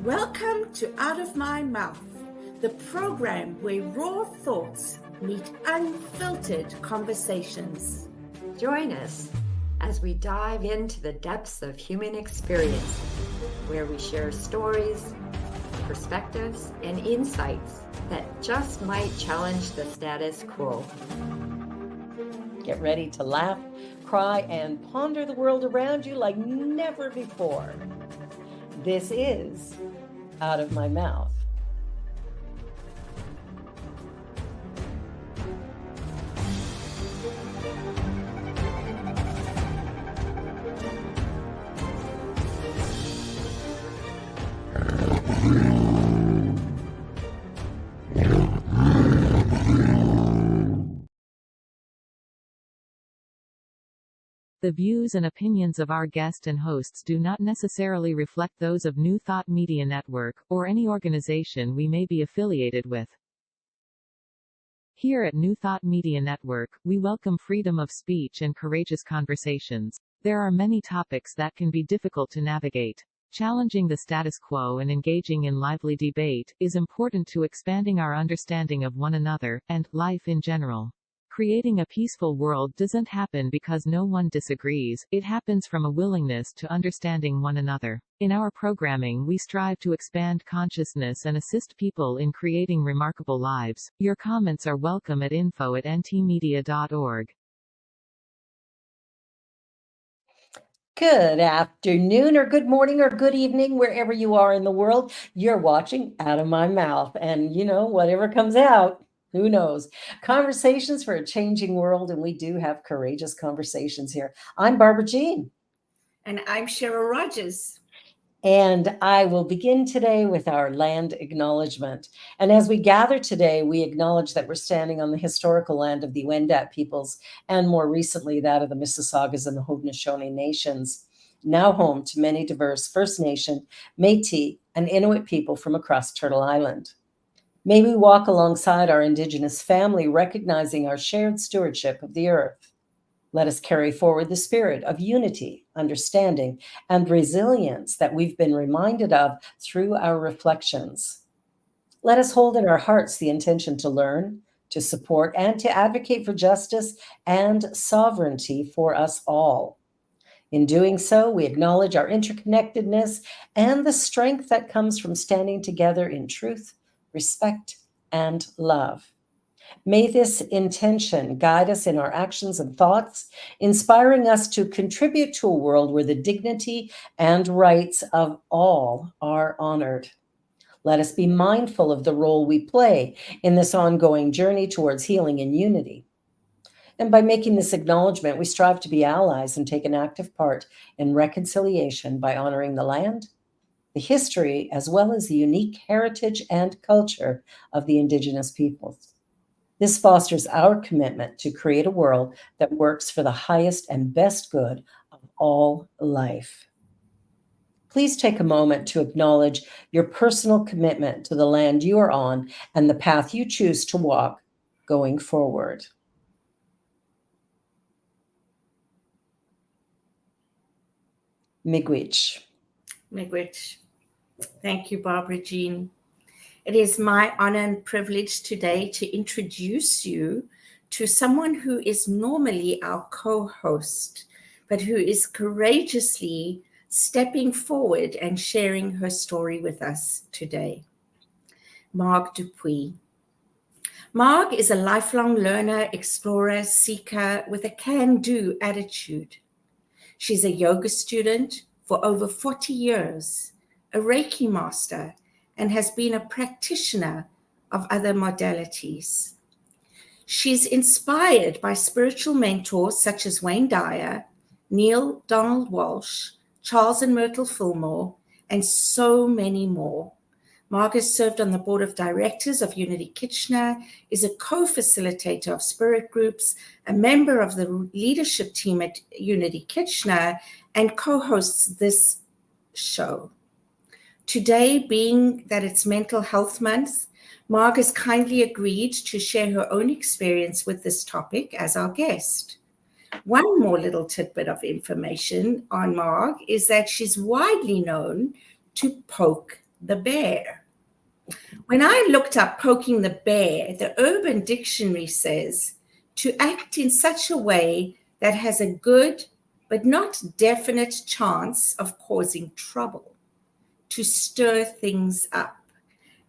Welcome to Out of My Mouth, the program where raw thoughts meet unfiltered conversations. Join us as we dive into the depths of human experience, where we share stories, perspectives, and insights that just might challenge the status quo. Get ready to laugh, cry, and ponder the world around you like never before. This is Out of My Mouth. The views and opinions of our guest and hosts do not necessarily reflect those of New Thought Media Network, or any organization we may be affiliated with. Here at New Thought Media Network, we welcome freedom of speech and courageous conversations. There are many topics that can be difficult to navigate. Challenging the status quo and engaging in lively debate is important to expanding our understanding of one another, and life in general. Creating a peaceful world doesn't happen because no one disagrees, it happens from a willingness to understanding one another. In our programming, we strive to expand consciousness and assist people in creating remarkable lives. Your comments are welcome at info@ntmedia.org. Good afternoon, or good morning, or good evening, wherever you are in the world. You're watching Out of My Mouth, and whatever comes out, who knows? Conversations for a changing world, and we do have courageous conversations here. I'm Barbara Jean. And I'm Cheryl Rogers. And I will begin today with our land acknowledgement. And as we gather today, we acknowledge that we're standing on the historical land of the Wendat peoples, and more recently that of the Mississaugas and the Haudenosaunee nations, now home to many diverse First Nation, Métis, and Inuit people from across Turtle Island. May we walk alongside our Indigenous family, recognizing our shared stewardship of the earth. Let us carry forward the spirit of unity, understanding, and resilience that we've been reminded of through our reflections. Let us hold in our hearts the intention to learn, to support, and to advocate for justice and sovereignty for us all. In doing so, we acknowledge our interconnectedness and the strength that comes from standing together in truth, respect, and love. May this intention guide us in our actions and thoughts, inspiring us to contribute to a world where the dignity and rights of all are honored. Let us be mindful of the role we play in this ongoing journey towards healing and unity. And by making this acknowledgement, we strive to be allies and take an active part in reconciliation by honoring the land, the history, as well as the unique heritage and culture of the Indigenous peoples. This fosters our commitment to create a world that works for the highest and best good of all life. Please take a moment to acknowledge your personal commitment to the land you are on and the path you choose to walk going forward. Miigwech. Miigwech. Thank you, Barbara Jean. It is my honor and privilege today to introduce you to someone who is normally our co-host, but who is courageously stepping forward and sharing her story with us today. Marg Dupuis. Marg is a lifelong learner, explorer, seeker with a can-do attitude. She's a yoga student for over 40 years, a Reiki master, and has been a practitioner of other modalities. She's inspired by spiritual mentors such as Wayne Dyer, Neil Donald Walsh, Charles and Myrtle Fillmore, and so many more. Marg has served on the board of directors of Unity Kitchener, is a co-facilitator of spirit groups, a member of the leadership team at Unity Kitchener, and co-hosts this show. Today, being that it's Mental Health Month, Marg has kindly agreed to share her own experience with this topic as our guest. One more little tidbit of information on Marg is that she's widely known to poke the bear. When I looked up poking the bear, the Urban Dictionary says to act in such a way that has a good but not definite chance of causing trouble, to stir things up.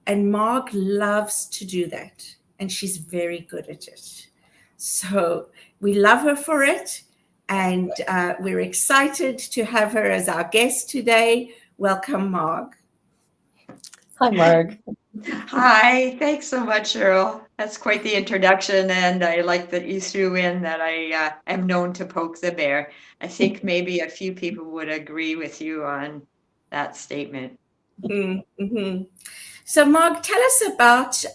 And Marg loves to do that, and she's very good at it. So we love her for it, and we're excited to have her as our guest today. Welcome, Marg. Hi, Marg. Hi, thanks so much, Cheryl. That's quite the introduction, and I like that you threw in that I am known to poke the bear. I think maybe a few people would agree with you on that statement. Mm-hmm. So, Marg, tell us about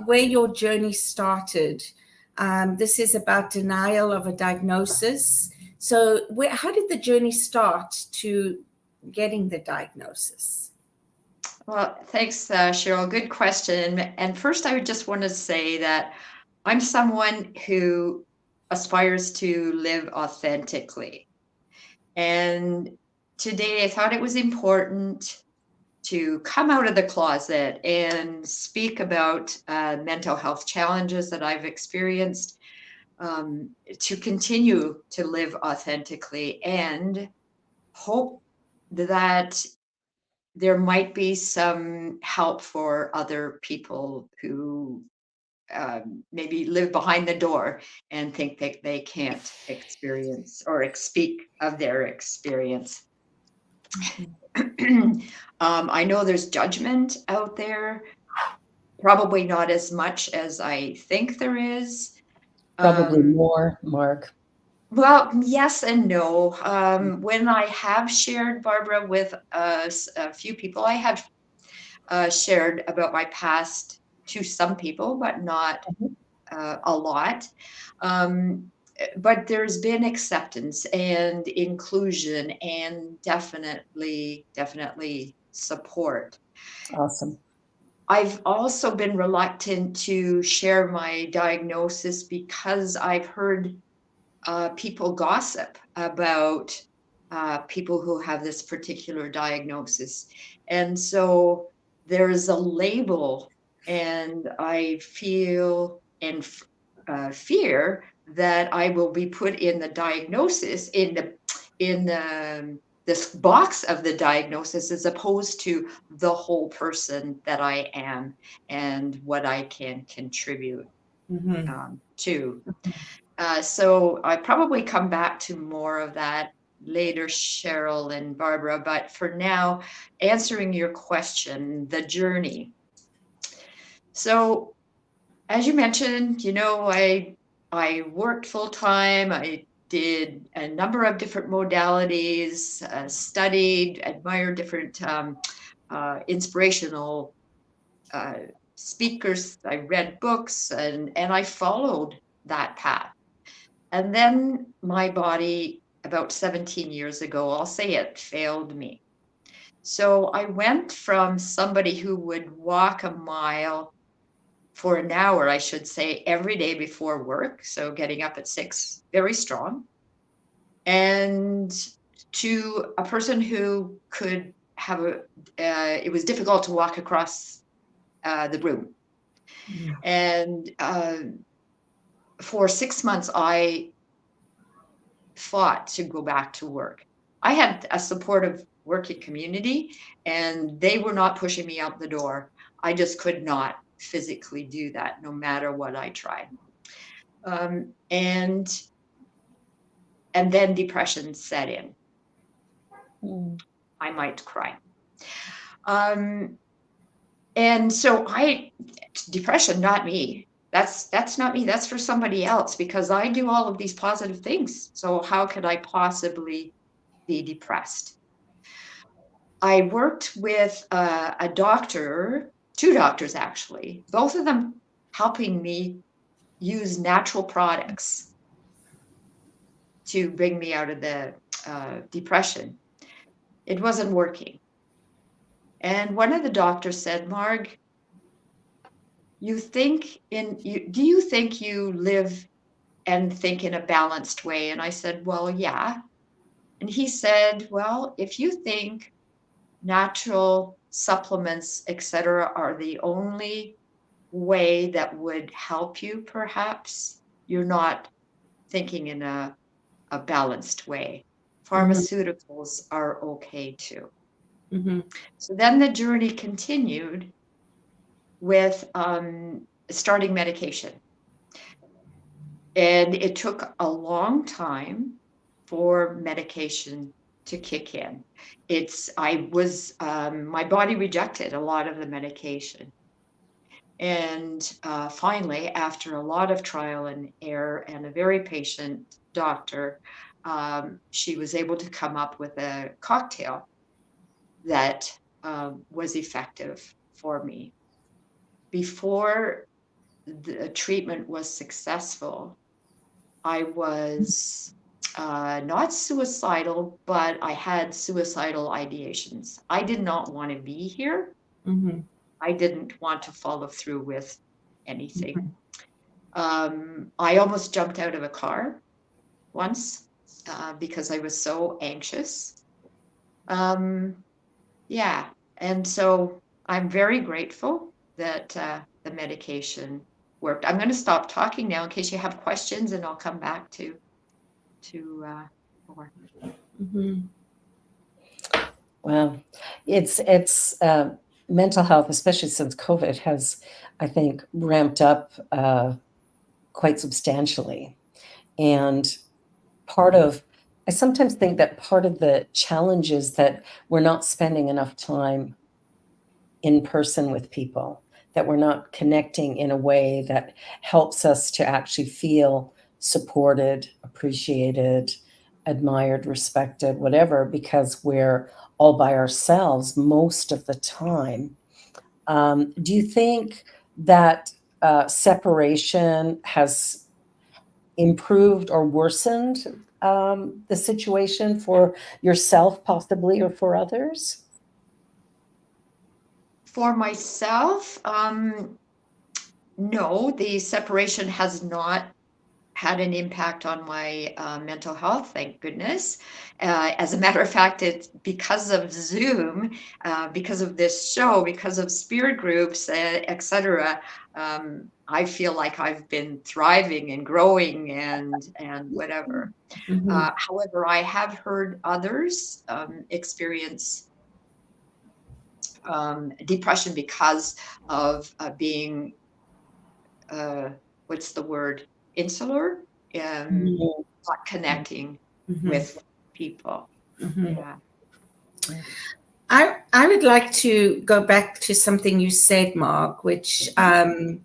where your journey started. This is about denial of a diagnosis. So, how did the journey start to getting the diagnosis? Well, thanks, Cheryl. Good question. And first, I would just want to say that I'm someone who aspires to live authentically. And today I thought it was important to come out of the closet and speak about mental health challenges that I've experienced, to continue to live authentically, and hope that there might be some help for other people who maybe live behind the door and think that they can't experience or speak of their experience. I know there's judgment out there, probably not as much as I think there is. Probably more, Marg. Well, yes and no. When I have shared, Barbara, with a few people, I have shared about my past to some people, but not a lot. But there's been acceptance and inclusion and definitely support. Awesome. I've also been reluctant to share my diagnosis because I've heard people gossip about people who have this particular diagnosis. And so there's a label, and I feel and fear that I will be put in the diagnosis in this box of the diagnosis, as opposed to the whole person that I am and what I can contribute to. So I probably come back to more of that later, Cheryl and Barbara. But for now, answering your question, the journey. So as you mentioned, I worked full time. I did a number of different modalities, studied, admired different inspirational speakers. I read books, and I followed that path. And then my body, about 17 years ago, I'll say it, failed me. So I went from somebody who would walk a mile for an hour, I should say, every day before work. So getting up at 6, very strong. And to a person who could have it was difficult to walk across the room. Yeah. And for 6 months, I fought to go back to work. I had a supportive working community, and they were not pushing me out the door. I just could not physically do that, no matter what I tried. And then depression set in. I might cry. And so depression, not me. That's not me. That's for somebody else, because I do all of these positive things. So how could I possibly be depressed? I worked with a doctor, 2 doctors actually, both of them helping me use natural products to bring me out of the depression. It wasn't working. And one of the doctors said, Marg, do you think you live and think in a balanced way? And I said, well, yeah. And he said, well, if you think natural supplements, etc., are the only way that would help you, perhaps, you're not thinking in a balanced way. Pharmaceuticals are okay too. So then the journey continued with starting medication. And it took a long time for medication to kick in. My body rejected a lot of the medication. And finally, after a lot of trial and error and a very patient doctor, she was able to come up with a cocktail that was effective for me. Before the treatment was successful, I was not suicidal, but I had suicidal ideations. I did not want to be here. I didn't want to follow through with anything. I almost jumped out of a car once because I was so anxious. Yeah, and so I'm very grateful that the medication worked. I'm going to stop talking now in case you have questions, and I'll come back to more. Well, it's mental health, especially since COVID, has, I think, ramped up quite substantially. And I sometimes think that part of the challenge is that we're not spending enough time in person with people, that we're not connecting in a way that helps us to actually feel supported, appreciated, admired, respected, whatever, because we're all by ourselves most of the time. Do you think that separation has improved or worsened the situation for yourself, possibly, or for others? For myself, no, the separation has not had an impact on my mental health, thank goodness. As a matter of fact, it's because of Zoom, because of this show, because of spirit groups, etc. I feel like I've been thriving and growing and whatever. However, I have heard others experience depression because of being, what's the word, insular, not connecting with people. Yeah. I would like to go back to something you said, Marg, which, both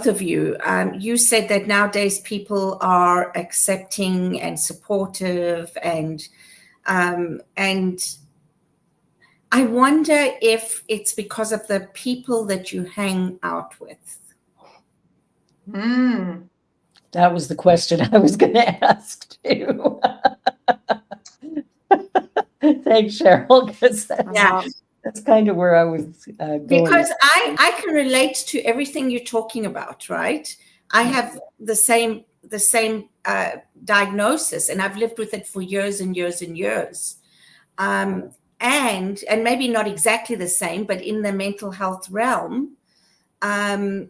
of you, you said that nowadays people are accepting and supportive, and I wonder if it's because of the people that you hang out with. That was the question I was going to ask too. Thanks, Cheryl, because that's kind of where I was going. Because I can relate to everything you're talking about, right? I have the same diagnosis, and I've lived with it for years and years and years. And maybe not exactly the same, but in the mental health realm. Like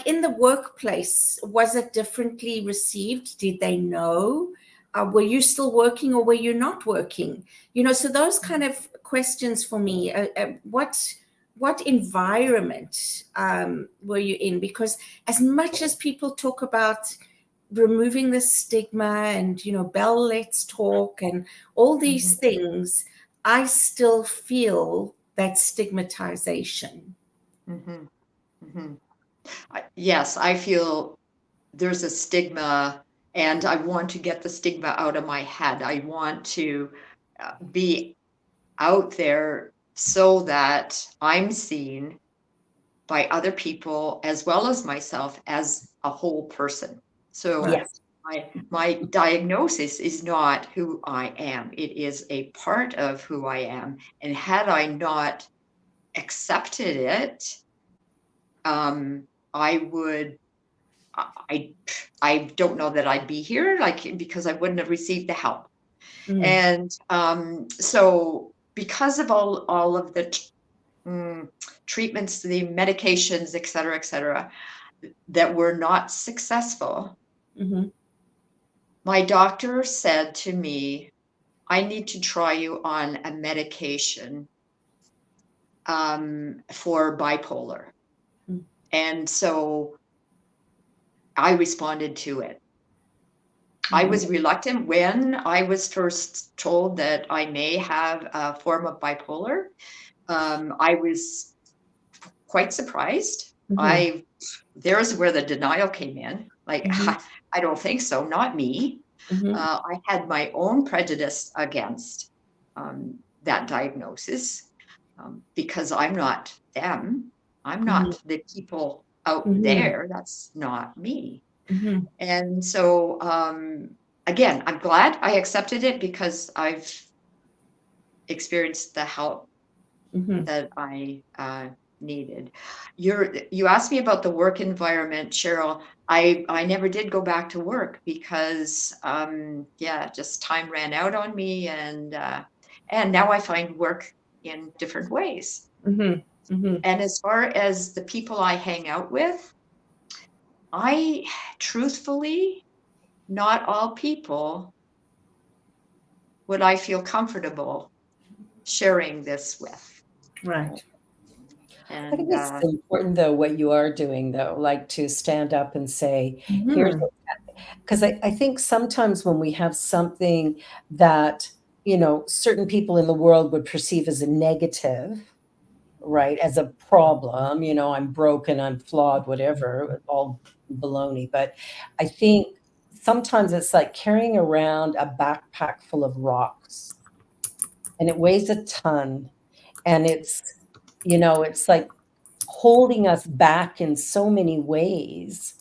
in the workplace, was it differently received? Did they know? Were you still working or were you not working? So those kind of questions for me, what environment were you in? Because as much as people talk about removing the stigma and, Bell Let's Talk and all these things, I still feel that stigmatization. Yes, I feel there's a stigma, and I want to get the stigma out of my head. I want to be out there so that I'm seen by other people as well as myself as a whole person. So Yes. my diagnosis is not who I am. It is a part of who I am. And had I not accepted it, I I don't know that I'd be here, like, because I wouldn't have received the help. Mm. And so because of all of the treatments, the medications, et cetera, that were not successful, Mm-hmm. my doctor said to me, I need to try you on a medication for bipolar. Mm. And so I responded to it. I was reluctant when I was first told that I may have a form of bipolar. I was quite surprised. Mm-hmm. There's where the denial came in. Like, Mm-hmm. I don't think so, not me. Mm-hmm. I had my own prejudice against that diagnosis because I'm not them. I'm not the people out Mm-hmm. there. That's not me. Mm-hmm. And so, again, I'm glad I accepted it because I've experienced the help Mm-hmm. that I needed. You asked me about the work environment, Cheryl. I never did go back to work because just time ran out on me, and now I find work in different ways. Mm-hmm. Mm-hmm. And as far as the people I hang out with, I truthfully, not all people would I feel comfortable sharing this with. Right. I think And it's important, though, what you are doing, though, like to stand up and say, here's Mm-hmm. because I think sometimes when we have something that, certain people in the world would perceive as a negative, right, as a problem, I'm broken, I'm flawed, whatever, all baloney. But I think sometimes it's like carrying around a backpack full of rocks, and it weighs a ton, and it's like holding us back in so many ways.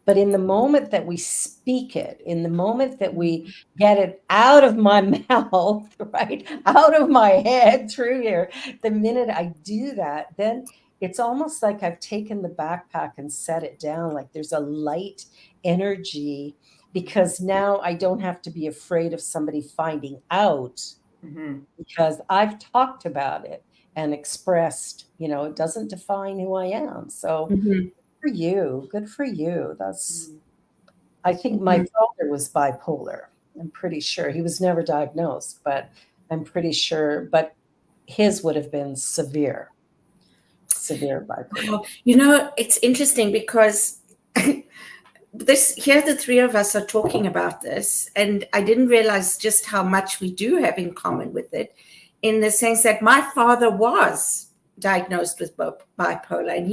But in the moment that we speak it, in the moment that we get it out of my mouth, right, out of my head through here, the minute I do that, then it's almost like I've taken the backpack and set it down. Like there's a light energy, because now I don't have to be afraid of somebody finding out, mhm. because I've talked about it and expressed, it doesn't define who I am. So Mm-hmm. for you, good for you. I think my Mm-hmm. father was bipolar. I'm pretty sure he was never diagnosed, but I'm pretty sure, but his would have been severe bipolar. Wow. It's interesting because here the three of us are talking about this, and I didn't realize just how much we do have in common with it, in the sense that my father was diagnosed with bipolar, and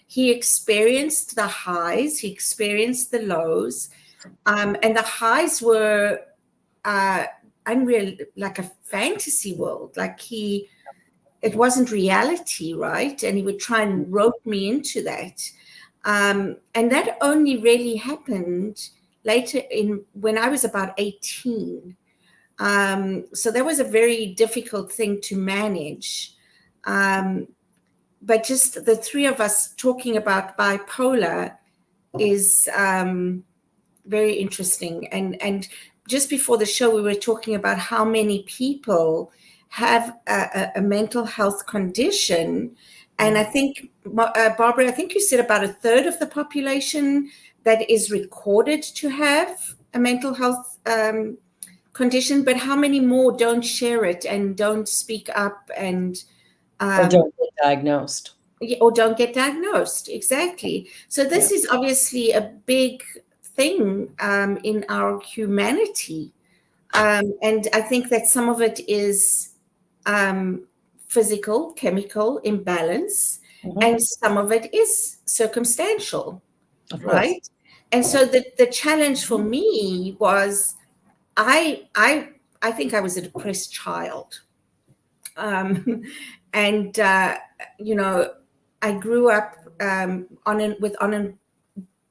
he experienced the highs, he experienced the lows, and the highs were unreal, like a fantasy world, it wasn't reality, right? And he would try and rope me into that. And that only really happened later when I was about 18. So that was a very difficult thing to manage. But just the three of us talking about bipolar is very interesting. And just before the show, we were talking about how many people have a mental health condition. And I think, Barbara, I think you said about a third of the population that is recorded to have a mental health condition, but how many more don't share it and don't speak up and Or don't get diagnosed. or don't get diagnosed? Exactly. So this is obviously a big thing in our humanity. And I think that some of it is physical, chemical imbalance, and some of it is circumstantial, right? And so the challenge for me was I think I was a depressed child. And I grew up on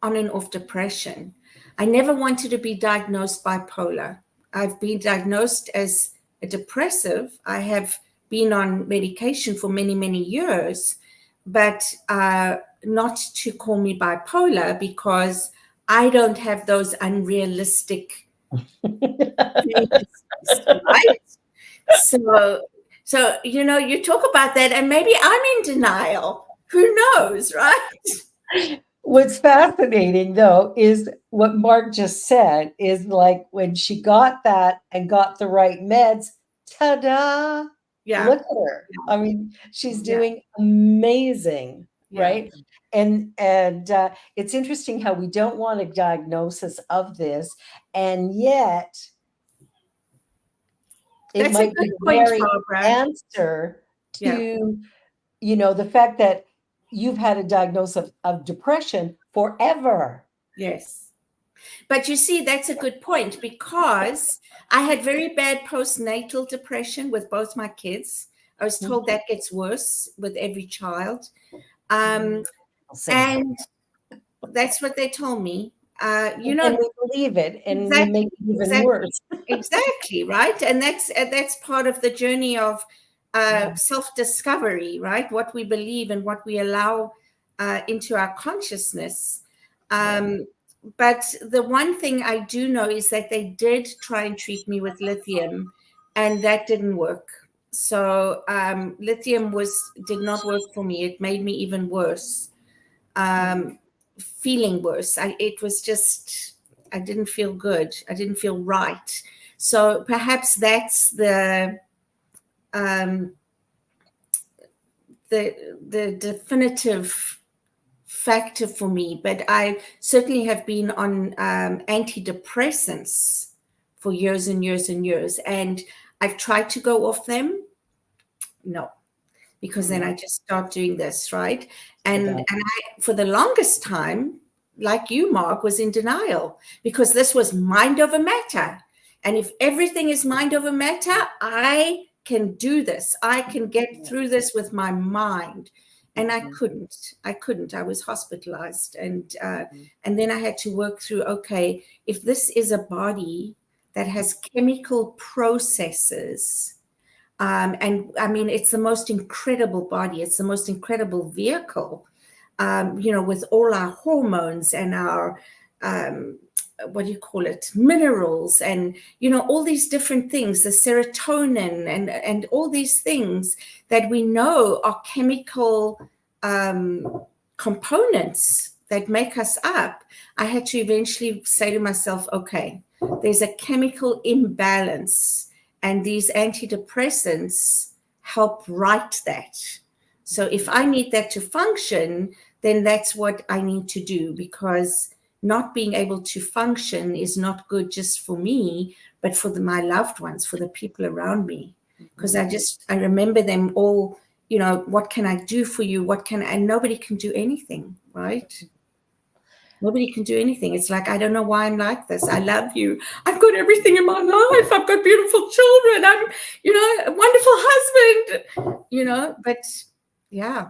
and off depression. I never wanted to be diagnosed bipolar. I've been diagnosed as a depressive. I have been on medication for many, many years, but not to call me bipolar because I don't have those unrealistic fantasies, right? So you talk about that, and maybe I'm in denial. Who knows, right? What's fascinating, though, is what Mark just said is like when she got that and got the right meds, ta-da, Yeah, look at her. I mean, she's Yeah. doing amazing, Yeah. right? And it's interesting how we don't want a diagnosis of this, and yet it That's a might good be the point, very Barbara. answer Yeah. to, the fact that you've had a diagnosis of depression forever. Yes. But you see, that's a good point because I had very bad postnatal depression with both my kids. I was told that gets worse with every child. I'll say And that's what they told me. and we believe it, and we make it even worse. Exactly, right? And that's part of the journey of self-discovery, right? What we believe and what we allow into our consciousness. But the one thing I do know is that they did try and treat me with lithium, and that didn't work. So lithium did not work for me. It made me even worse, feeling worse. It was just, I didn't feel good. I didn't feel right. So perhaps that's the definitive factor for me. But I certainly have been on antidepressants for years and years and years, and I've tried to go off them. No, because then I just start doing this, right? And I, for the longest time, like you, Mark, was in denial because this was mind over matter. And if everything is mind over matter, I can do this. I can get through this with my mind. And I couldn't. I was hospitalized. And then I had to work through, okay, if this is a body that has chemical processes, and I mean, it's the most incredible body. It's the most incredible vehicle, with all our hormones and our, what do you call it, minerals and, all these different things, the serotonin and all these things that we know are chemical components that make us up. I had to eventually say to myself, okay, there's a chemical imbalance, and these antidepressants help right that. So if I need that to function, then that's what I need to do, because not being able to function is not good just for me, but for my loved ones, for the people around me. Because I remember them all, what can I do for you? And nobody can do anything, right? Nobody can do anything. It's like, I don't know why I'm like this. I love you. I've got everything in my life. I've got beautiful children. I'm, a wonderful husband, but yeah.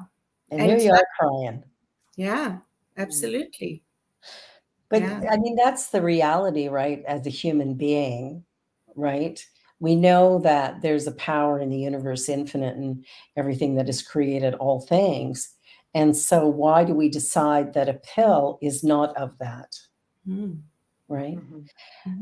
And here you are crying. Yeah, absolutely. But I mean, that's the reality, right? As a human being, right? We know that there's a power in the universe, infinite, and everything that has created all things. And so why do we decide that a pill is not of that? Right?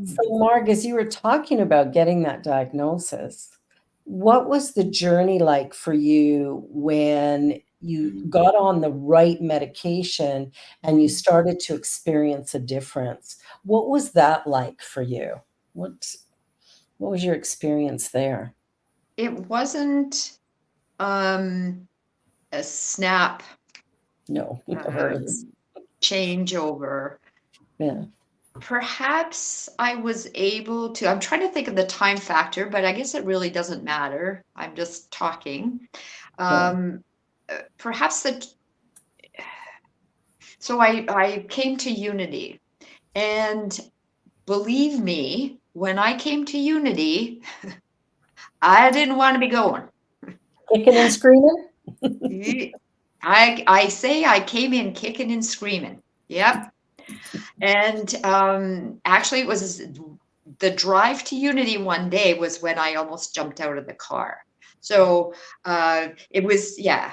So Marg, as you were talking about getting that diagnosis, what was the journey like for you when you got on the right medication and you started to experience a difference? What was that like for you? What was your experience there? It wasn't a snap changeover. Yeah. Perhaps I was able to, I'm trying to think of the time factor, but I guess it really doesn't matter. I'm just talking. Perhaps so I came to Unity, and believe me, when I came to Unity, I didn't want to be going. Kicking and screaming? I say I came in kicking and screaming. Yep. And actually, it was the drive to Unity one day was when I almost jumped out of the car. So it was, yeah.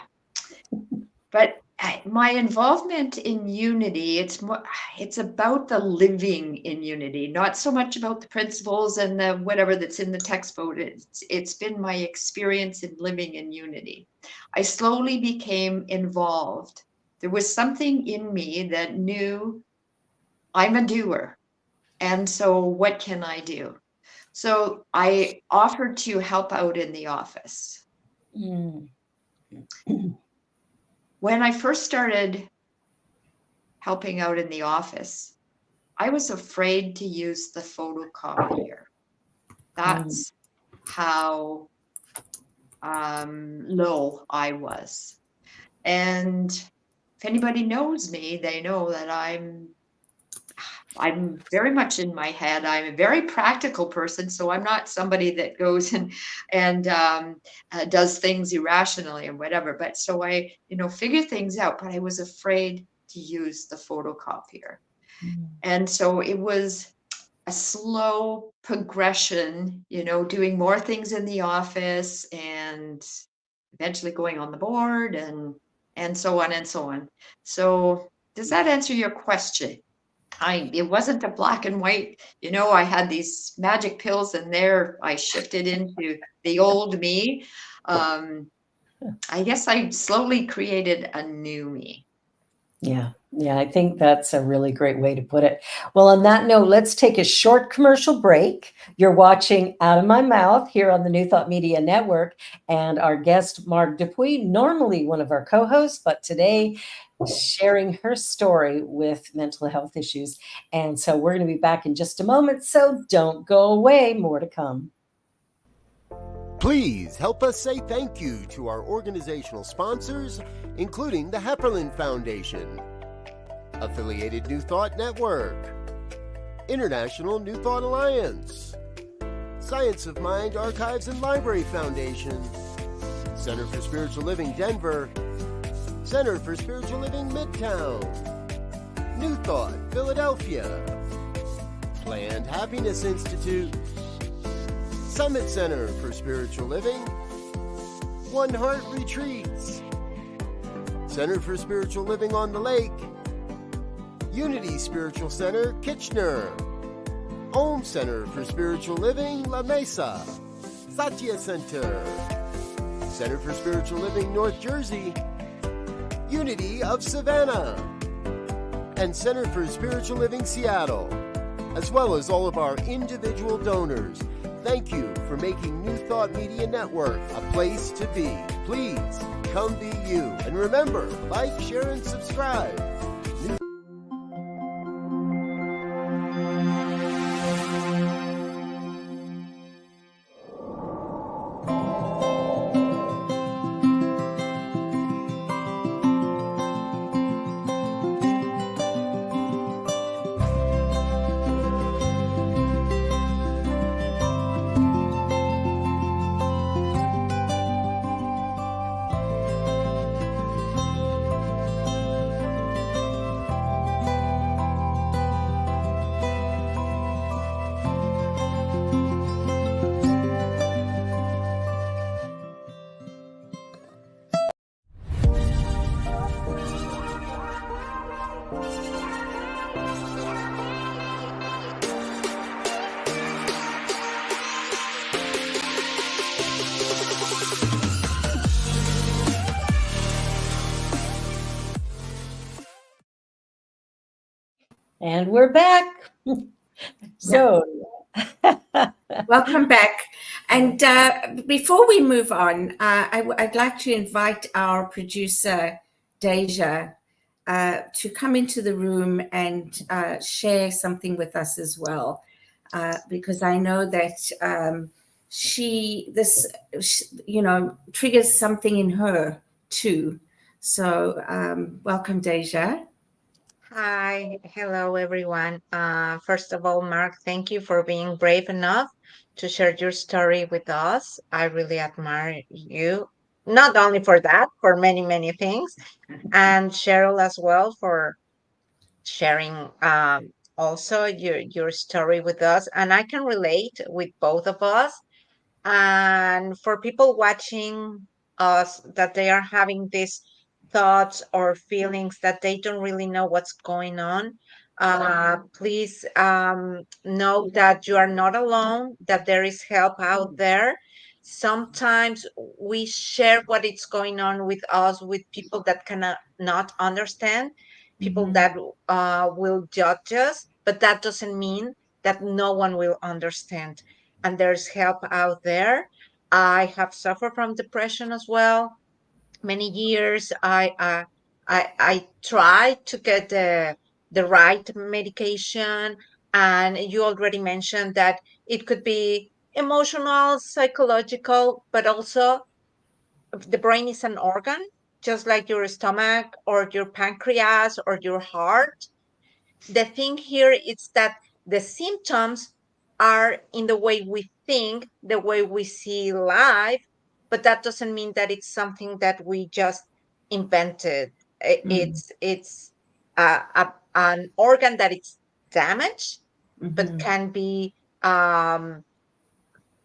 But my involvement in Unity, it's about the living in Unity, not so much about the principles and the whatever that's in the textbook. It's been my experience in living in Unity. I slowly became involved. There was something in me that knew I'm a doer. And so what can I do? So I offered to help out in the office. Mm. When I first started helping out in the office, I was afraid to use the photocopier. That's how low I was. And if anybody knows me, they know that I'm very much in my head. I'm a very practical person, so I'm not somebody that goes and does things irrationally or whatever. But so I, figure things out. But I was afraid to use the photocopier, and so it was a slow progression. Doing more things in the office and eventually going on the board and so on and so on. So does that answer your question? It wasn't a black and white, I had these magic pills and there I shifted into the old me. I guess I slowly created a new me. Yeah, I think that's a really great way to put it. Well, on that note, let's take a short commercial break. You're watching Out of My Mouth here on the New Thought Media Network, and our guest, Marg Dupuis, normally one of our co-hosts, but today sharing her story with mental health issues. And so we're going to be back in just a moment, so don't go away. More to come. Please help us say thank you to our organizational sponsors, including the Hepperlin Foundation, Affiliated New Thought Network, International New Thought Alliance, Science of Mind Archives and Library Foundation, Center for Spiritual Living Denver, Center for Spiritual Living Midtown, New Thought Philadelphia, Planned Happiness Institute, Summit Center for Spiritual Living, One Heart Retreats, Center for Spiritual Living on the Lake, Unity Spiritual Center, Kitchener, Om Center for Spiritual Living, La Mesa, Satya Center, Center for Spiritual Living, North Jersey, Unity of Savannah, and Center for Spiritual Living, Seattle, as well as all of our individual donors. Thank you for making New Thought Media Network a place to be. Please come be you. And remember, like, share, and subscribe. And we're back. So, welcome back. And before we move on, I'd like to invite our producer, Deja, to come into the room and share something with us as well, because I know that this triggers something in her too. So welcome, Deja. Hi, hello everyone. First of all, Mark, thank you for being brave enough to share your story with us. I really admire you, not only for that, for many, many things, and Cheryl as well for sharing also your story with us. And I can relate with both of us. And for people watching us, that they are having this thoughts or feelings that they don't really know what's going on, please know that you are not alone, that there is help out there. Sometimes we share what is going on with us with people that cannot not understand, people that will judge us, but that doesn't mean that no one will understand. And there's help out there. I have suffered from depression as well many years. I tried to get the right medication, and you already mentioned that it could be emotional, psychological, but also the brain is an organ, just like your stomach or your pancreas or your heart. The thing here is that the symptoms are in the way we think, the way we see life, but that doesn't mean that it's something that we just invented. It's an organ that is damaged, but can be um,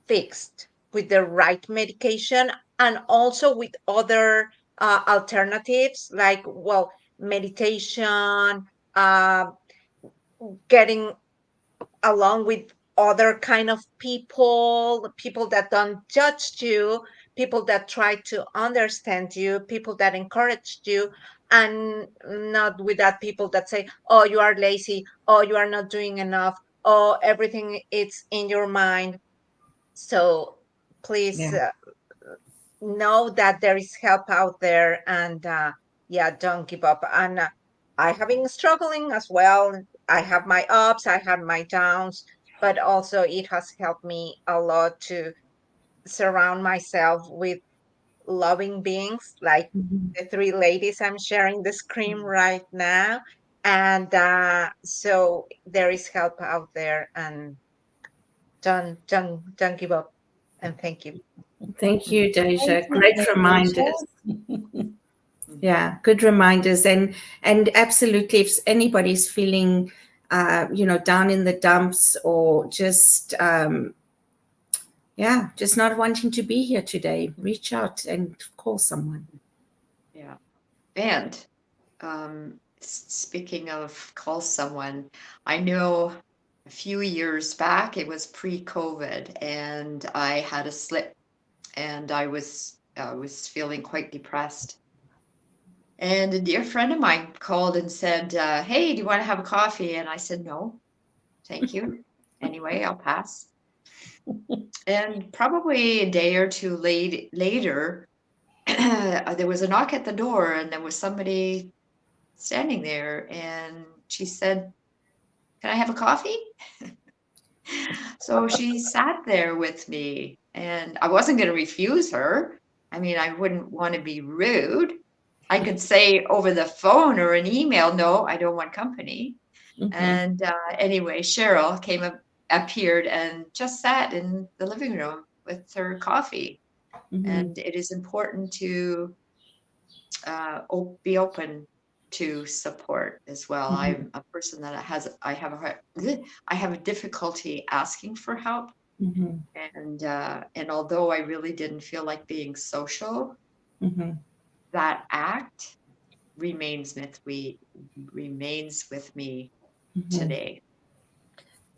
fixed with the right medication, and also with other alternatives like, well, meditation, uh, getting along with other kind of people that don't judge you, people that try to understand you, people that encourage you, and not with that people that say, oh, you are lazy, oh, you are not doing enough, oh, everything is in your mind. So please, Yeah. know that there is help out there, and yeah, don't give up. And I have been struggling as well. I have my ups, I have my downs, but also it has helped me a lot to surround myself with loving beings like the three ladies I'm sharing the screen right now. And so there is help out there, and don't give up. And thank you. Thank you, Deja. Thank you, Great Deja. reminders. Yeah, good reminders. And absolutely, if anybody's feeling down in the dumps, or just just not wanting to be here today, reach out and call someone. Yeah. And speaking of call someone, I know a few years back, it was pre-COVID, and I had a slip, and I was feeling quite depressed. And a dear friend of mine called and said, "Hey, do you want to have a coffee?" And I said, "No, thank you. Anyway, I'll pass." And probably a day or two later, there was a knock at the door, and there was somebody standing there, and she said, "Can I have a coffee?" So she sat there with me, and I wasn't going to refuse her. I mean, I wouldn't want to be rude. I could say over the phone or an email, "No, I don't want company." And anyway, Cheryl appeared and just sat in the living room with her coffee. And it is important to be open to support as well. I'm a person that I have a difficulty asking for help. And although I really didn't feel like being social, that act remains with me today.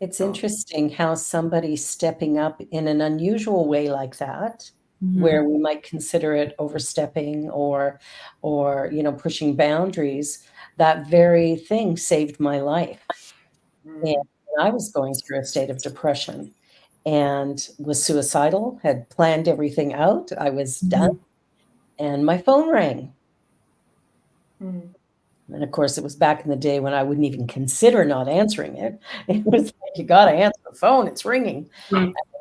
It's interesting how somebody stepping up in an unusual way like that, where we might consider it overstepping or pushing boundaries, that very thing saved my life. And I was going through a state of depression and was suicidal, had planned everything out. I was done, and my phone rang. And of course, it was back in the day when I wouldn't even consider not answering it. It was like, you got to answer the phone, it's ringing.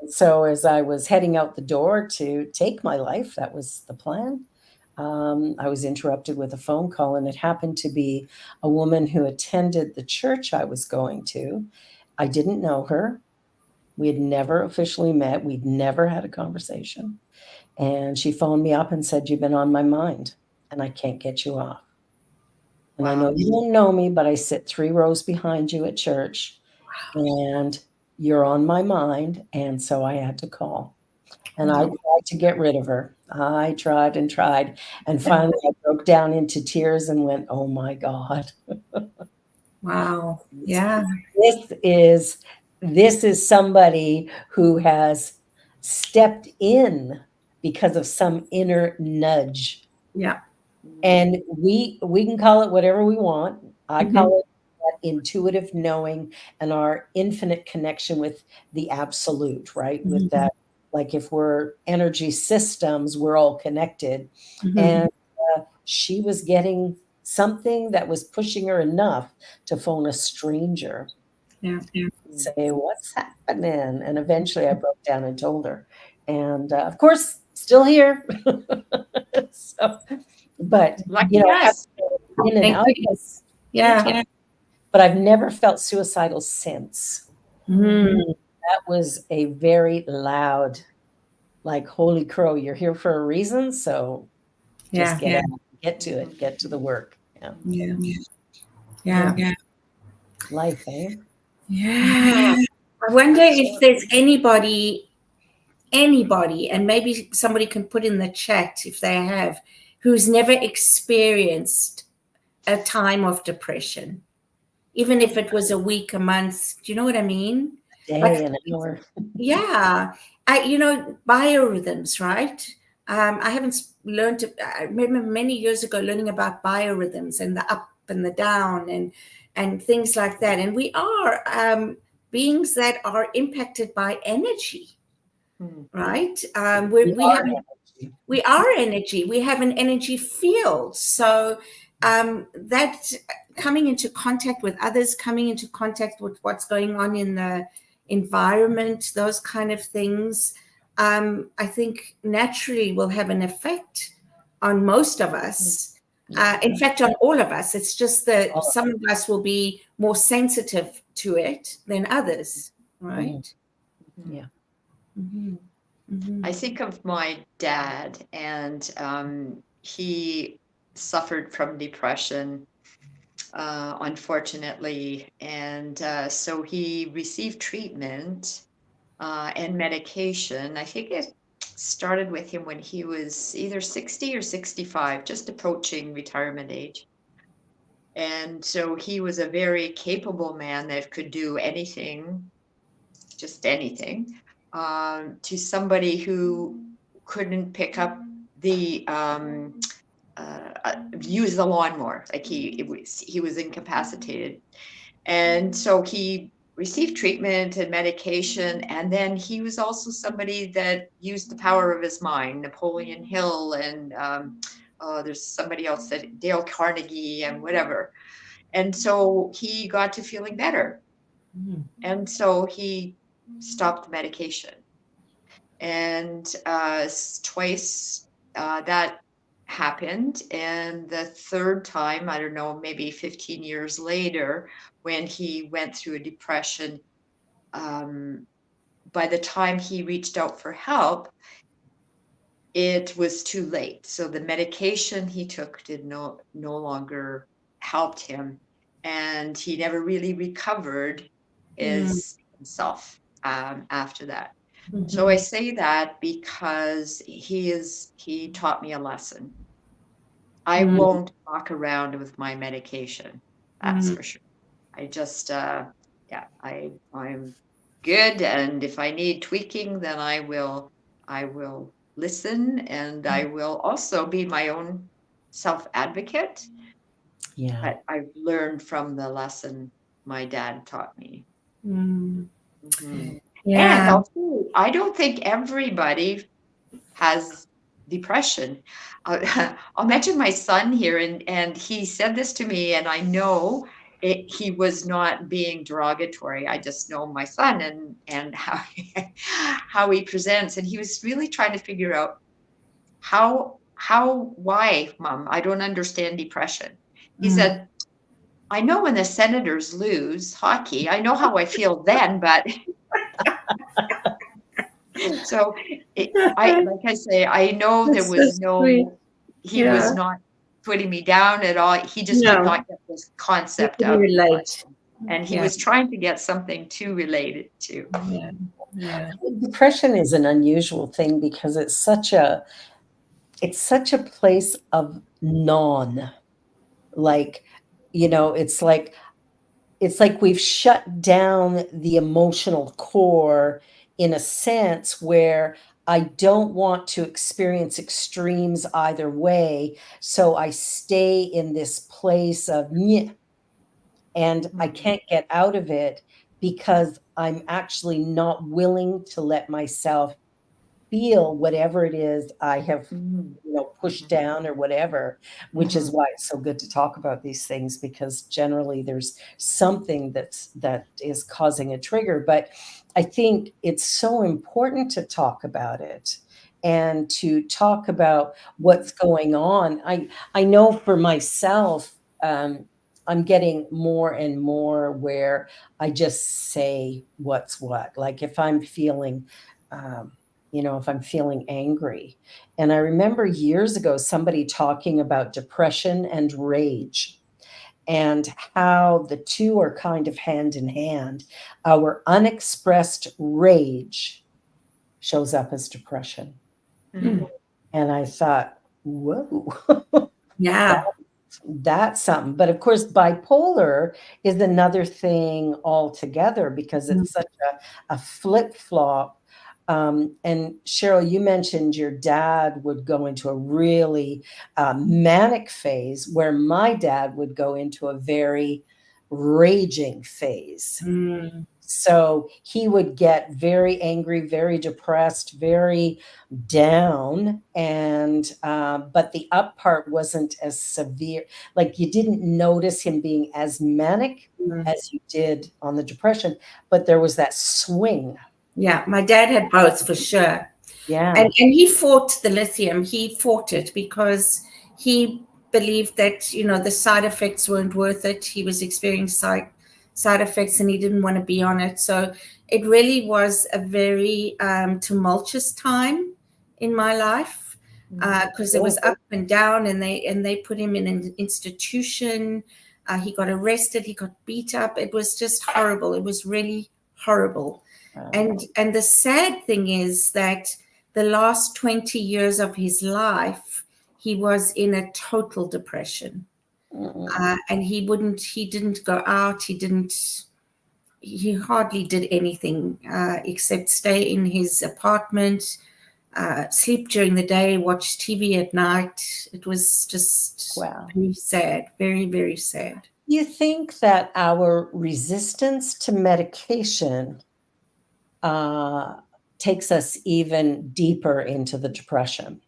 So as I was heading out the door to take my life, that was the plan. I was interrupted with a phone call, and it happened to be a woman who attended the church I was going to. I didn't know her. We had never officially met. We'd never had a conversation. And she phoned me up and said, "You've been on my mind, and I can't get you off. And I know you don't know me, but I sit 3 rows behind you at church, and you're on my mind." And so I had to call. And I tried to get rid of her. I tried and tried. And finally, I broke down into tears and went, oh my God. Wow. Yeah. This is somebody who has stepped in because of some inner nudge. Yeah. And we can call it whatever we want. I Mhm. call it that intuitive knowing and our infinite connection with the absolute, right? With that, like if we're energy systems, we're all connected. Mhm. And she was getting something that was pushing her enough to phone a stranger. Yeah. Yeah. Say, what's happening? And eventually I broke down and told her. And of course, still here. So, but Lucky you know, us. in and Thank out, goodness. Yeah. Yeah. but I've never felt suicidal since. Mm. That was a very loud, like, holy crow, you're here for a reason. So just Yeah. get to it, get to the work. Yeah. Yeah. Yeah. Yeah. Life, eh? Yeah. I wonder if there's anybody, and maybe somebody can put in the chat if they have, who's never experienced a time of depression, even if it was a week, a month. Do you know what I mean? Like, Day and hour. yeah, biorhythms, right? I haven't learned to. I remember many years ago learning about biorhythms and the up and the down and things like that. And we are beings that are impacted by energy, right? We are energy. We have an energy field. So that coming into contact with others, coming into contact with what's going on in the environment, those kind of things, I think naturally will have an effect on most of us. In fact, on all of us. It's just that some of us will be more sensitive to it than others, right? Yeah. Mm-hmm. Mm-hmm. I think of my dad, and he suffered from depression, unfortunately. And so he received treatment and medication. I think it started with him when he was either 60 or 65, just approaching retirement age. And so he was a very capable man that could do anything, just anything, to somebody who couldn't pick up the use the lawnmower. Like he was incapacitated, and so he received treatment and medication. And then he was also somebody that used the power of his mind. Napoleon Hill, and there's somebody else, that Dale Carnegie and whatever. And so he got to feeling better, and so he stopped the medication. And twice that happened. And the third time, I don't know, maybe 15 years later, when he went through a depression, by the time he reached out for help, it was too late. So the medication he took did no longer helped him, and he never really recovered himself after that. So I say that because he taught me a lesson. I won't walk around with my medication. That's for sure. I just, I'm good. And if I need tweaking, then I will listen, and I will also be my own self advocate. Yeah. But I've learned from the lesson my dad taught me. Yeah. And also, I don't think everybody has depression. I'll mention my son here, and he said this to me, and I know he was not being derogatory. I just know my son and how he presents, and he was really trying to figure out why, Mom, I don't understand depression. He said, I know when the Senators lose hockey, I know how I feel then, but so like I say, I know there was he was not putting me down at all. He just could not get this concept of relate. depression. And he was trying to get something to relate it to. Yeah. Depression is an unusual thing because it's such a place of non, like, it's like we've shut down the emotional core in a sense where I don't want to experience extremes either way. So I stay in this place of meh, and I can't get out of it because I'm actually not willing to let myself feel whatever it is I have, pushed down or whatever, which is why it's so good to talk about these things, because generally there's something that is causing a trigger. But I think it's so important to talk about it and to talk about what's going on. I know for myself, I'm getting more and more where I just say what's what. Like if I'm feeling if I'm feeling angry. And I remember years ago somebody talking about depression and rage and how the two are kind of hand in hand. Our unexpressed rage shows up as depression. Mm. And I thought, whoa, Yeah. that's something. But of course, bipolar is another thing altogether because Mm. it's such a flip flop. And Cheryl, you mentioned your dad would go into a really manic phase, where my dad would go into a very raging phase. Mm. So he would get very angry, very depressed, very down, and but the up part wasn't as severe. Like you didn't notice him being as manic Mm. as you did on the depression, but there was that swing. Yeah, my dad had both for sure. Yeah. And he fought the lithium. He fought it because he believed that, the side effects weren't worth it. He was experiencing side effects and he didn't want to be on it. So it really was a very tumultuous time in my life because it was up and down, and they put him in an institution. He got arrested. He got beat up. It was just horrible. It was really horrible. And the sad thing is that the last 20 years of his life, he was in a total depression. And he didn't go out. He hardly did anything except stay in his apartment, sleep during the day, watch TV at night. It was just very sad, very, very sad. You think that our resistance to medication takes us even deeper into the depression?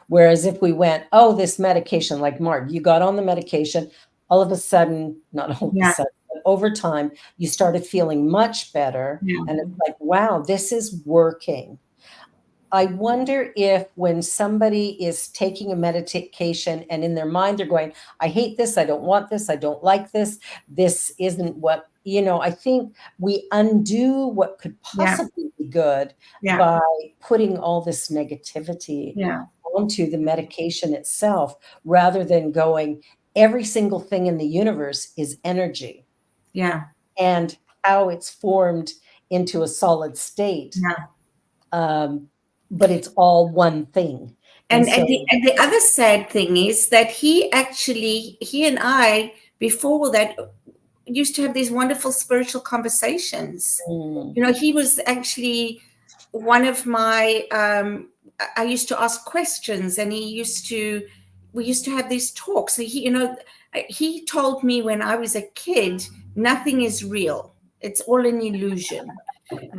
Whereas if we went, oh, this medication, like Marg, you got on the medication, all of a sudden, not all of a sudden, but over time, you started feeling much better. Yeah. And it's like, wow, this is working. I wonder if when somebody is taking a medication and in their mind they're going, I hate this, I don't want this, I don't like this isn't what, I think we undo what could possibly be good by putting all this negativity onto the medication itself, rather than going, every single thing in the universe is energy. Yeah. And how it's formed into a solid state. Yeah. But it's all one thing. And the other sad thing is that he and I, before that, used to have these wonderful spiritual conversations. He was actually one of my, I used to ask questions, and we used to have these talks. So he told me when I was a kid, nothing is real. It's all an illusion.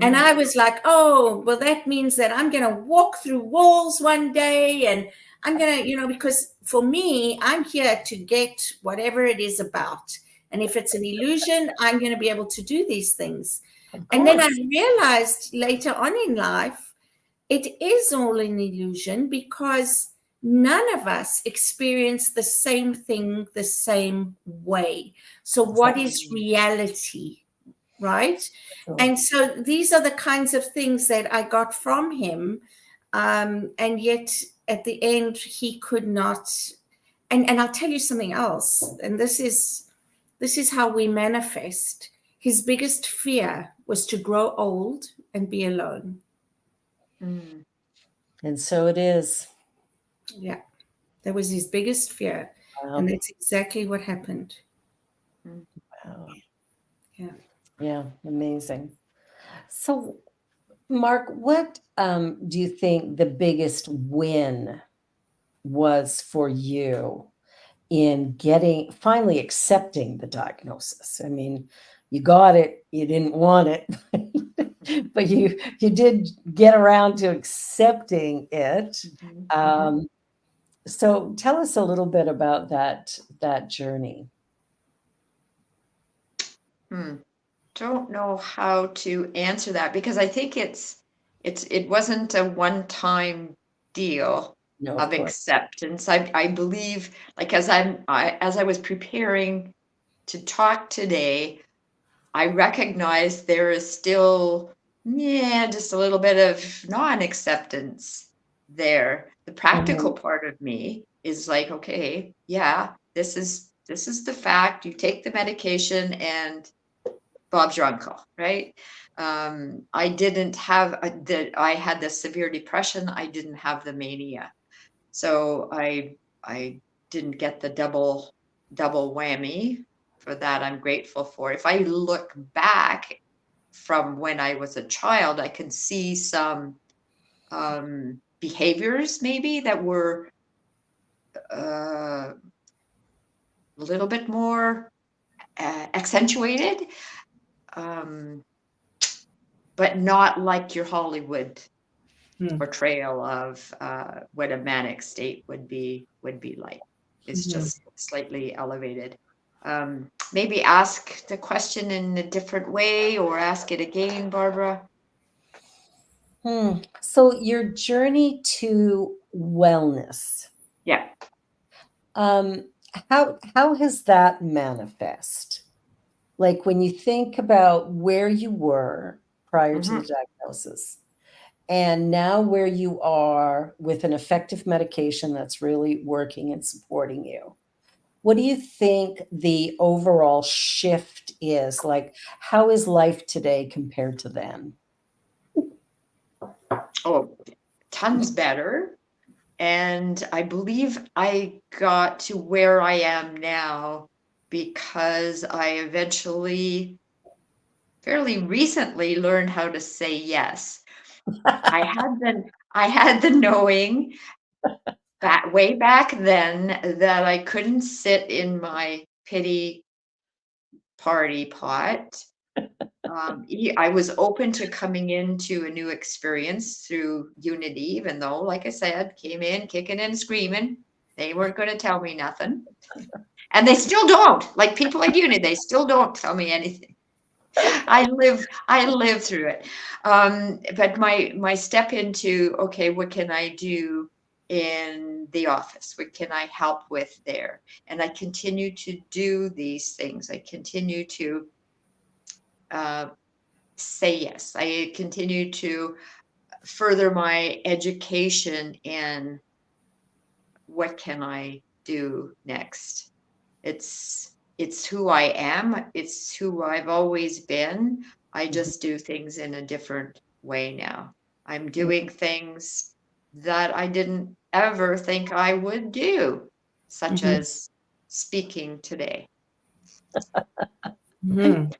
And I was like, oh, well, that means that I'm going to walk through walls one day, and I'm going to, because for me, I'm here to get whatever it is about. And if it's an illusion, I'm going to be able to do these things. And then I realized later on in life, it is all an illusion, because none of us experience the same thing the same way. So what is reality? Right. And so these are the kinds of things that I got from him. And yet at the end, he could not. And I'll tell you something else. And this is how we manifest. His biggest fear was to grow old and be alone. Mm. And so it is. Yeah, that was his biggest fear. Wow. And that's exactly what happened. Wow. Yeah. Yeah, amazing. So, Mark, what do you think the biggest win was for you in finally accepting the diagnosis? I mean, you got it, you didn't want it, but you did get around to accepting it. So tell us a little bit about that journey. Don't know how to answer that, because I think it wasn't a one-time deal No, of course. acceptance. I believe, like, as I was preparing to talk today, I recognized there is still, just a little bit of non-acceptance there. The practical part of me is like, okay, yeah, this is the fact. You take the medication and Bob's your uncle, right? I didn't have I had the severe depression. I didn't have the mania. So I didn't get the double whammy. For that, I'm grateful for. If I look back from when I was a child, I can see some behaviors maybe that were a little bit more accentuated, but not like your Hollywood portrayal of what a manic state would be like. It's just slightly elevated. Maybe ask the question in a different way, or ask it again, Barbara. So your journey to wellness. Yeah. How has that manifest? Like when you think about where you were prior to the diagnosis, and now where you are with an effective medication that's really working and supporting you, what do you think the overall shift is? Like, how is life today compared to then? Oh, tons better. And I believe I got to where I am now because I eventually, fairly recently, learned how to say yes. I had the knowing way back then that I couldn't sit in my pity party pot. I was open to coming into a new experience through Unity, even though, like I said, came in kicking and screaming. They weren't going to tell me nothing. And they still don't. Like people at Unity, they still don't tell me anything. I live through it. But my step into, okay, what can I do in the office? What can I help with there? And I continue to do these things. I continue to say yes. I continue to further my education in what can I do next. It's who I am. It's who I've always been. I just do things in a different way now. I'm doing things that I didn't ever think I would do, such as speaking today. And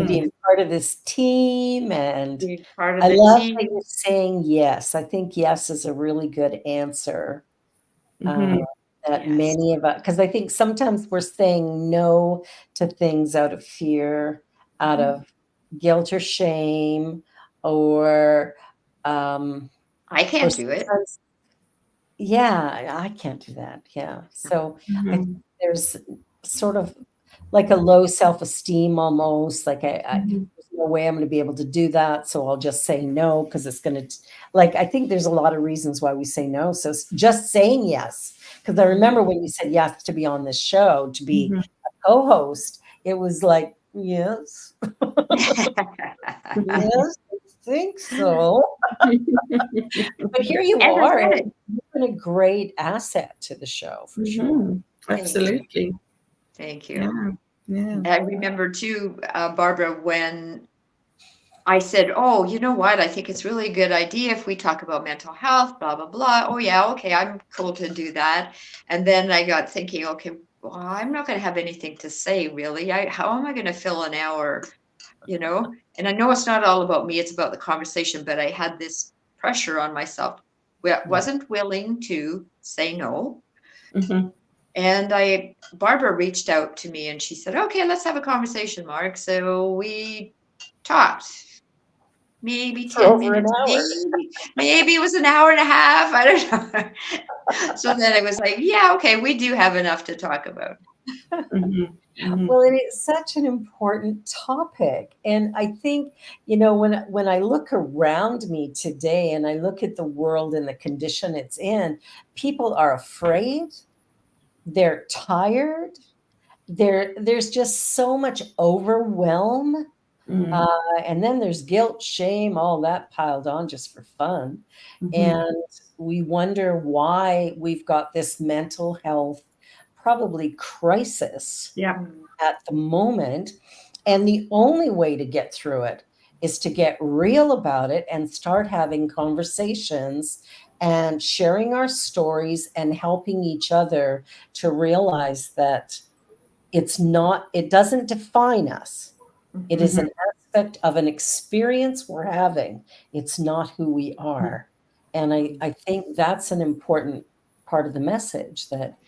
being part of this team, and Being part of I the love team. that you're saying yes. I think yes is a really good answer. That many of us, because I think sometimes we're saying no to things out of fear, out of guilt or shame, or I can't do it. Yeah, I can't do that. Yeah. So I think there's sort of like a low self-esteem almost, like there's no way I'm going to be able to do that, so I'll just say no because it's going to, like, I think there's a lot of reasons why we say no. So just saying yes, because I remember when you said yes to be on this show, to be a co-host, it was like, yes. Yes, I think so. But here you are, and you've been a great asset to the show for sure. Absolutely. Thank you. Yeah. I remember too, Barbara, when I said, oh, you know what? I think it's really a good idea if we talk about mental health, blah, blah, blah. Oh, yeah, okay, I'm cool to do that. And then I got thinking, okay, well, I'm not going to have anything to say, really. How am I going to fill an hour, you know? And I know it's not all about me, it's about the conversation, but I had this pressure on myself. Wasn't willing to say no. Mhm. And Barbara reached out to me and she said, okay, let's have a conversation, Marg. So we talked maybe For 10 over an minutes, hour. maybe it was an hour and a half. I don't know. So then I was like, yeah, okay, we do have enough to talk about. Mhm. Mhm. Well, it is such an important topic. And I think, when I look around me today and I look at the world and the condition it's in, people are afraid, they're tired, there's just so much overwhelm. Mm. Uh, and then there's guilt, shame, all that piled on just for fun. Mhm. And we wonder why we've got this mental health, probably crisis Yeah. at the moment. And the only way to get through it is to get real about it and start having conversations and sharing our stories and helping each other to realize that it doesn't define us. It is Mhm. an aspect of an experience we're having. It's not who we are. And I think that's an important part of the message that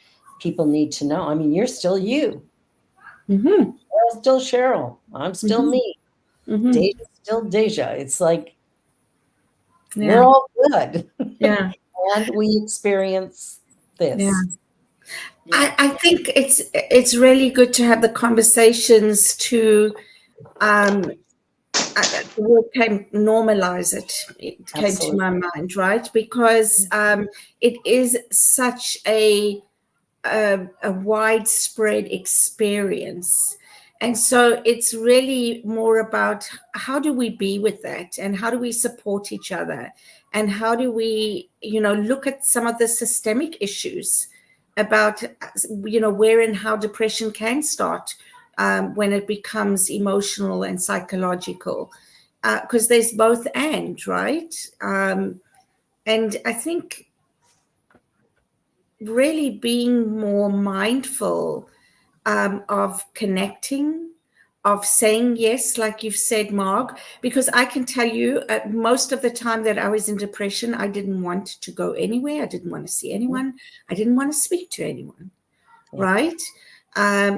people need to know. I mean, you're still you. Mhm. Cheryl's still Cheryl. I'm still Mhm. me. Mhm. Deja's still Deja. It's like we're Yeah. all good. Yeah. And we experience Yeah. this. Yeah. I think it's really good to have the conversations to um the word came normalize it. It came to Absolutely. my mind, right? Because it is such a widespread experience. And so it's really more about how do we be with that and how do we support each other and how do we, look at some of the systemic issues about, where and how depression can start when it becomes emotional and psychological. Because there's both and, right? And I think really being more mindful of connecting, of saying yes, like you've said, Marg, because I can tell you most of the time that I was in depression, I didn't want to go anywhere. I didn't want to see anyone. I didn't want to speak to anyone, Yeah. right?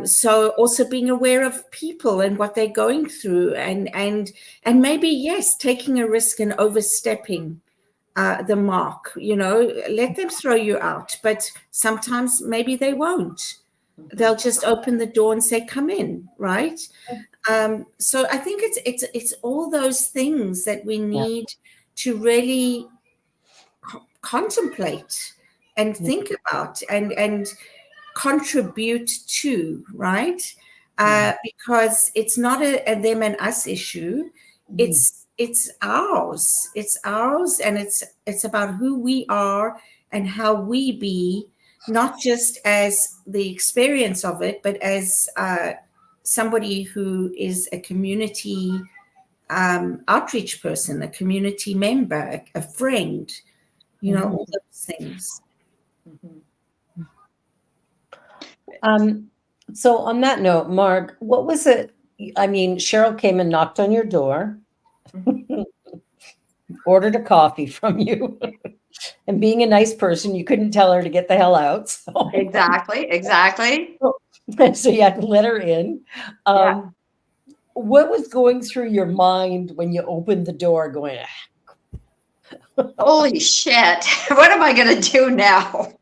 So also being aware of people and what they're going through and maybe, yes, taking a risk and overstepping the mark, let them throw you out, but sometimes maybe they won't. They'll just open the door and say, come in, right? So I think it's all those things that we Yeah. need to really contemplate and think about and contribute to, right? Because it's not a them and us issue. It's ours. It's ours, and it's about who we are and how we be, not just as the experience of it, but as somebody who is a community outreach person, a community member, a friend, all those things. So on that note, Marg, what was it? I mean, Cheryl came and knocked on your door, ordered a coffee from you, and being a nice person, you couldn't tell her to get the hell out. So, Exactly. so you had to let her in. Yeah. What was going through your mind when you opened the door going, Holy shit. What am I going to do now?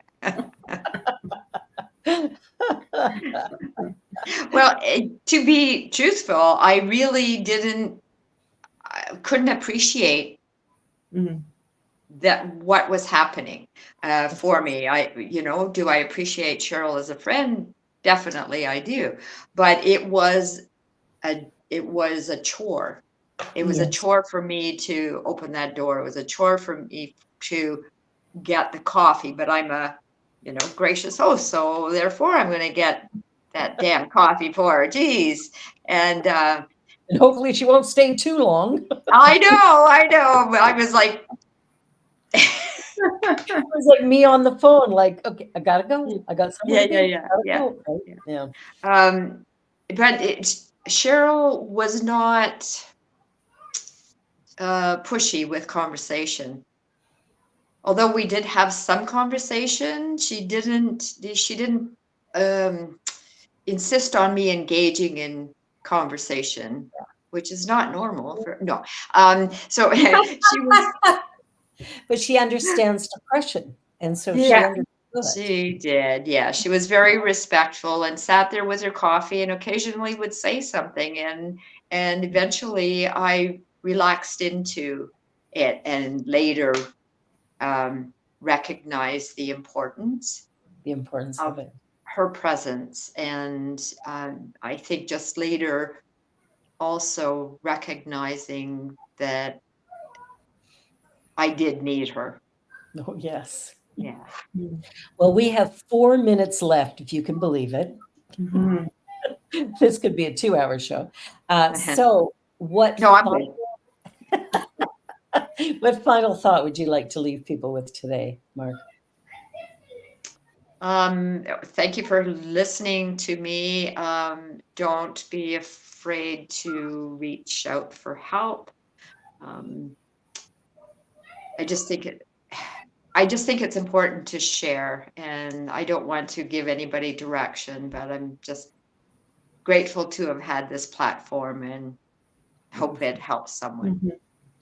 Well, to be truthful, I really couldn't appreciate that what was happening for me. Do I appreciate Cheryl as a friend? Definitely I do. But it was a chore. It was a Yes. chore for me to open that door. It was a chore for me to get the coffee, but I'm a, gracious host. So therefore I'm going to get that damn coffee for her. Geez. And And hopefully she won't stay too long. I know. I was like, It was like me on the phone, like, okay, I gotta go. I got somewhere to be. Gotta go, right? Yeah. But Cheryl was not pushy with conversation. Although we did have some conversation, she didn't insist on me engaging in conversation, which is not normal for no. So she was. But she understands depression, and so she Yeah. understood. She did, yeah. She was very respectful and sat there with her coffee and occasionally would say something, and eventually I relaxed into it and later recognized the importance of it. her presence, and I think just later also recognizing that I did need her. Oh, yes. Yeah. Well, we have 4 minutes left, if you can believe it. Mhm. This could be a 2-hour show. So what No, I'm good. what final thought would you like to leave people with today, Marg? Thank you for listening to me. Don't be afraid to reach out for help. I just think it's important to share, and I don't want to give anybody direction, but I'm just grateful to have had this platform and hope it helps someone.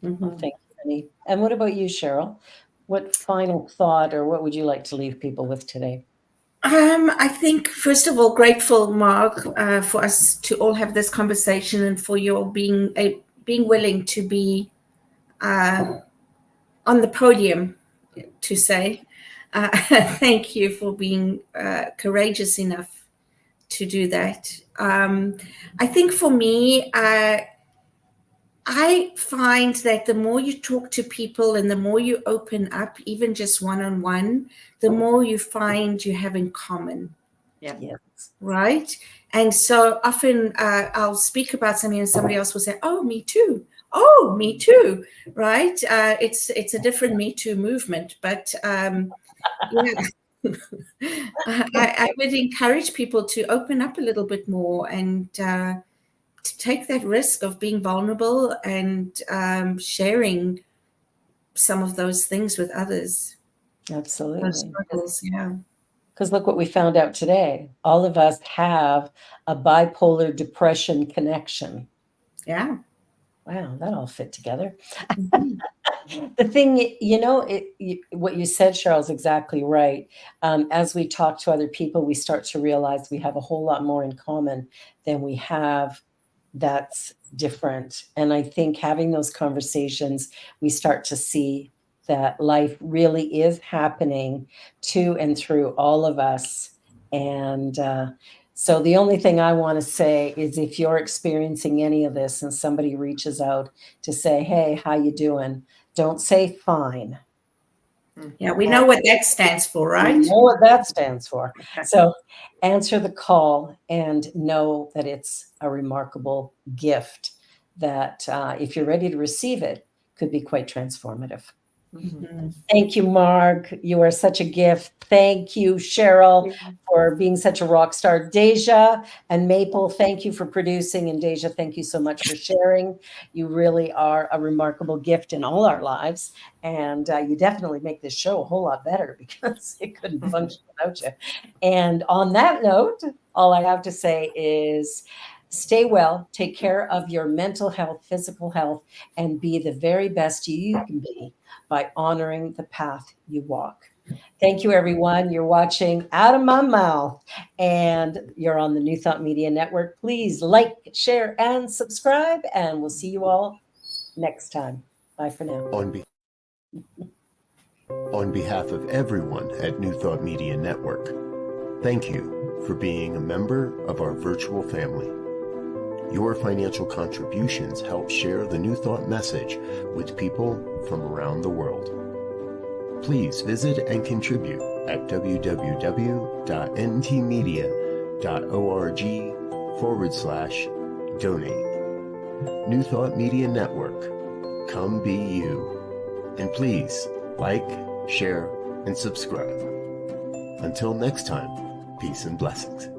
Well, thank you, Penny. And what about you, Cheryl? What final thought or what would you like to leave people with today? I think, first of all, grateful, Marg, for us to all have this conversation and for your being willing to be on the podium, to say. Thank you for being courageous enough to do that. I think for me, I find that the more you talk to people and the more you open up, even just one-on-one, the more you find you have in common. Yeah. Yes. Right? And so often I'll speak about something and somebody else will say, oh, me too. Oh, me too. Right? It's a different Me Too movement. But yeah, I would encourage people to open up a little bit more and to take that risk of being vulnerable and sharing some of those things with others. Absolutely. Those struggles, yeah. Because look what we found out today. All of us have a bipolar depression connection. Yeah. Wow, that all fit together. Mm-hmm. The thing, what you said, Cheryl, is exactly right. As we talk to other people, we start to realize we have a whole lot more in common than we have that's different. And I think having those conversations, we start to see that life really is happening to and through all of us. And so the only thing I want to say is if you're experiencing any of this and somebody reaches out to say, hey, how you doing? Don't say fine. Yeah, we know what that stands for, right? We know what that stands for. So answer the call and know that it's a remarkable gift that if you're ready to receive it, could be quite transformative. Mm-hmm. Thank you, Marg. You are such a gift. Thank you, Cheryl, for being such a rock star. Deja and Maple, thank you for producing. And Deja, thank you so much for sharing. You really are a remarkable gift in all our lives. And you definitely make this show a whole lot better because it couldn't function without you. And on that note, all I have to say is stay well, take care of your mental health, physical health, and be the very best you can be by honoring the path you walk. Thank you, everyone. You're watching Out of My Mouth, and you're on the New Thought Media Network. Please like, share, and subscribe, and we'll see you all next time. Bye for now. On behalf of everyone at New Thought Media Network, thank you for being a member of our virtual family. Your financial contributions help share the New Thought message with people from around the world. Please visit and contribute at www.ntmedia.org/donate. New Thought Media Network. Come be you. And please like, share, and subscribe. Until next time, peace and blessings.